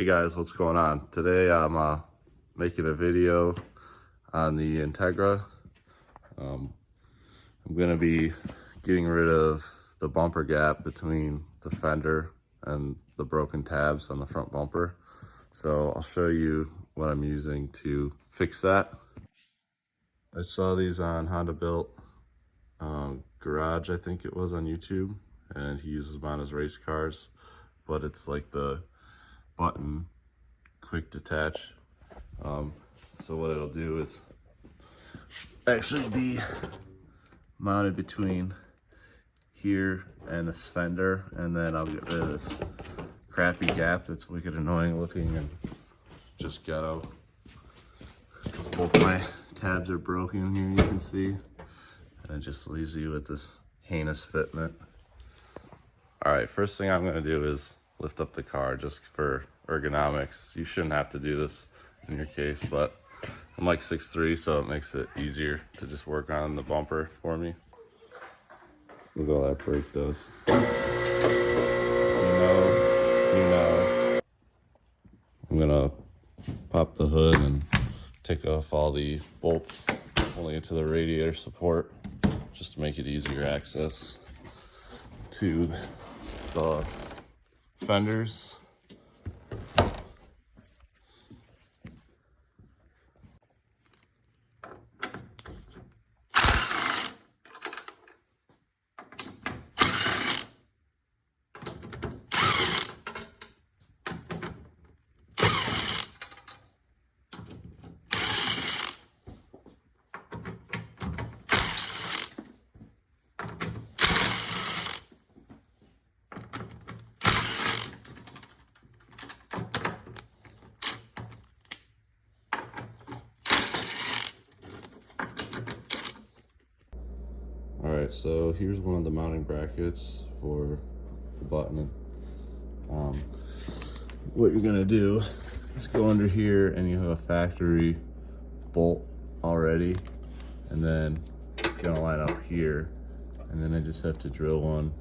Hey guys, what's going on? Today I'm making a video on the Integra. I'm gonna be getting rid of the bumper gap between the fender and the broken tabs on the front bumper. So I'll show you what I'm using to fix that. I saw these on Honda Built Garage, I think it was, on YouTube, and he uses them on his race cars, but it's like the button quick detach. So what it'll do is actually be mounted between here and this fender, and then I'll get rid of this crappy gap that's wicked annoying looking and just ghetto, because both my tabs are broken here, you can see, and it just leaves you with this heinous fitment. All right, first thing I'm gonna do is lift up the car just for ergonomics. You shouldn't have to do this in your case, but I'm like 6'3", so it makes it easier to just work on the bumper for me. Look at all that brake does. You know. I'm gonna pop the hood and take off all the bolts only into the radiator support, just to make it easier access to the fenders. Alright, so here's one of the mounting brackets for the button. What you're gonna do is go under here and you have a factory bolt already, and then it's gonna line up here, and then I just have to drill one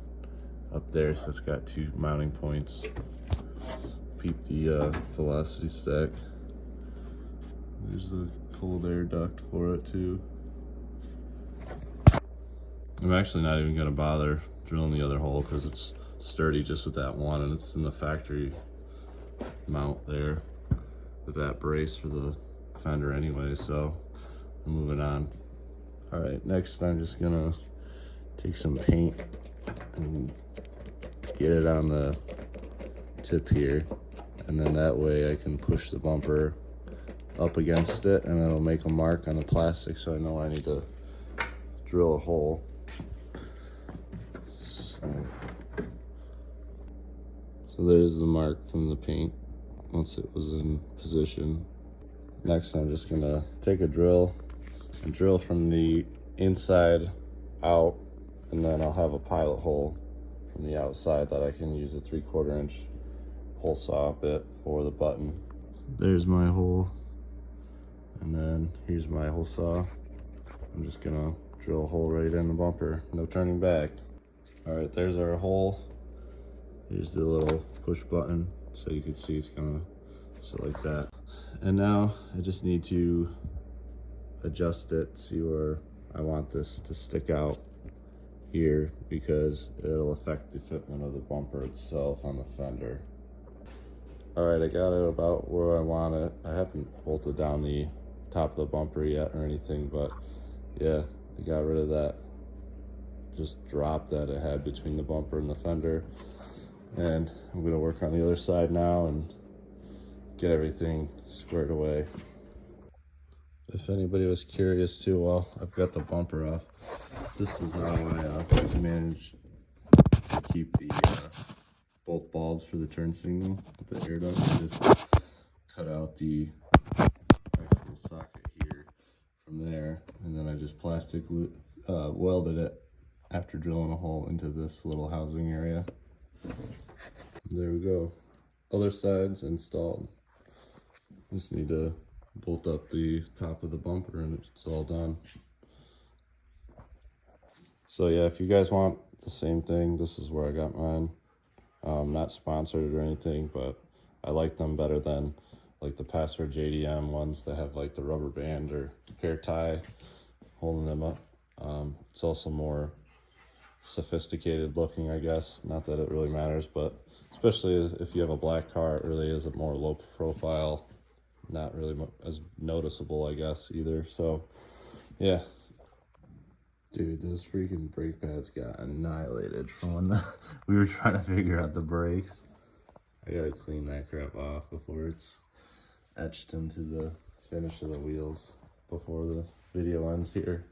up there so it's got two mounting points. Peep the velocity stack. There's a cold air duct for it too. I'm actually not even gonna bother drilling the other hole because it's sturdy just with that one, and it's in the factory mount there with that brace for the fender anyway, so I'm moving on. All right, next I'm just gonna take some paint and get it on the tip here, and then that way I can push the bumper up against it and it'll make a mark on the plastic, so I know I need to drill a hole. So there's the mark from the paint once it was in position. Next, I'm just gonna take a drill and drill from the inside out, and then I'll have a pilot hole from the outside that I can use a 3/4 inch hole saw bit for the button. There's my hole, and then here's my hole saw. I'm just gonna drill a hole right in the bumper, no turning back. All right, there's our hole. Here's the little push button, so you can see it's gonna sit like that. And now I just need to adjust it, see where I want this to stick out here, because it'll affect the fitment of the bumper itself on the fender. All right, I got it about where I want it. I haven't bolted down the top of the bumper yet or anything, but yeah, I got rid of that just drop that it had between the bumper and the fender. And I'm gonna work on the other side now and get everything squared away. If anybody was curious too, well, I've got the bumper off. This is how I managed to keep the both bulbs for the turn signal with the air duct. I just cut out the actual socket here from there, and then I just plastic welded it after drilling a hole into this little housing area. There we go. Other side's installed. Just need to bolt up the top of the bumper and it's all done. So yeah, if you guys want the same thing, this is where I got mine. Not sponsored or anything, but I like them better than like the Password JDM ones that have like the rubber band or hair tie holding them up. It's also more sophisticated looking, I guess. Not that it really matters, but especially if you have a black car, it really is a more low profile, not really as noticeable, I guess, either. So yeah, dude, those freaking brake pads got annihilated from when we were trying to figure out the brakes. I gotta clean that crap off before it's etched into the finish of the wheels before the video ends here.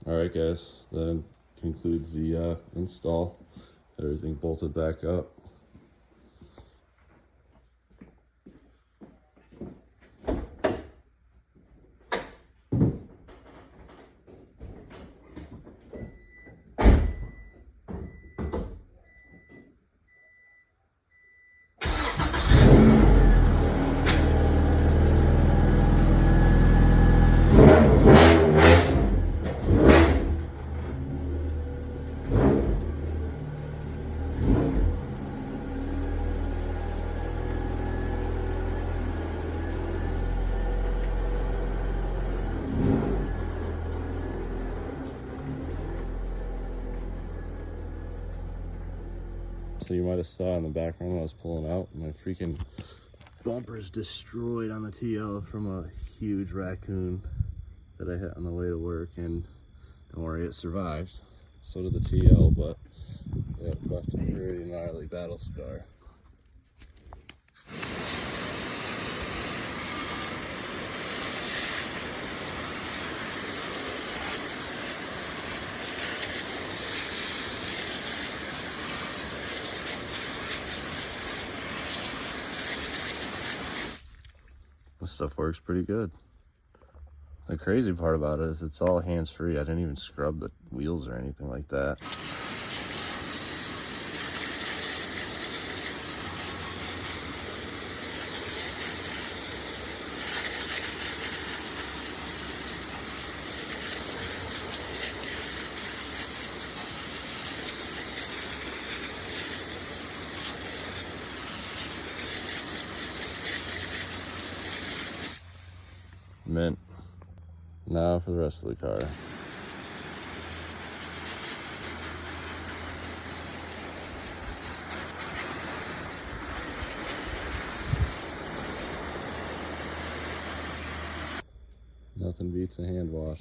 All right, guys, that concludes the install. Everything bolted back up. So you might have saw in the background when I was pulling out, my freaking bumper's destroyed on the TL from a huge raccoon that I hit on the way to work, and don't worry, it survived. So did the TL, but it left a pretty gnarly battle scar. This stuff works pretty good. The crazy part about it is it's all hands-free. I didn't even scrub the wheels or anything like that. Mint. Now for the rest of the car. Nothing beats a hand wash.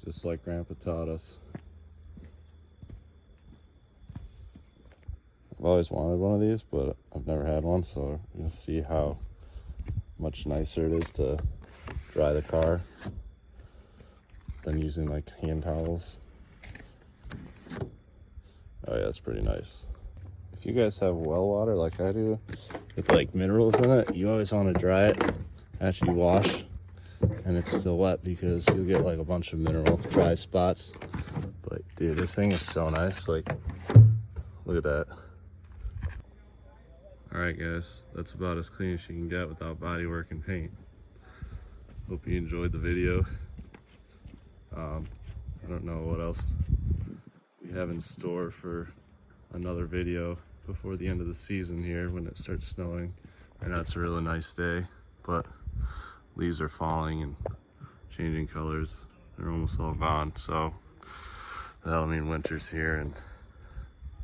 Just like Grandpa taught us. I've always wanted one of these, but I've never had one, so I'm gonna see how much nicer it is to dry the car than using like hand towels. Oh yeah, it's pretty nice. If you guys have well water like I do with like minerals in it, you always want to dry it after you wash and it's still wet, because you'll get like a bunch of mineral dry spots. But dude, this thing is so nice. Like, look at that. All right, guys, that's about as clean as you can get without body work and paint. Hope you enjoyed the video. I don't know what else we have in store for another video before the end of the season here when it starts snowing. Right now it's a really nice day, but leaves are falling and changing colors. They're almost all gone, so that'll mean winter's here and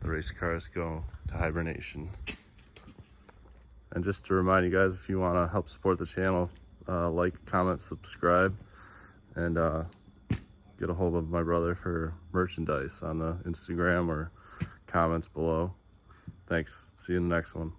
the race cars go to hibernation. And just to remind you guys, if you want to help support the channel, like, comment, subscribe, and get a hold of my brother for merchandise on the Instagram or comments below. Thanks. See you in the next one.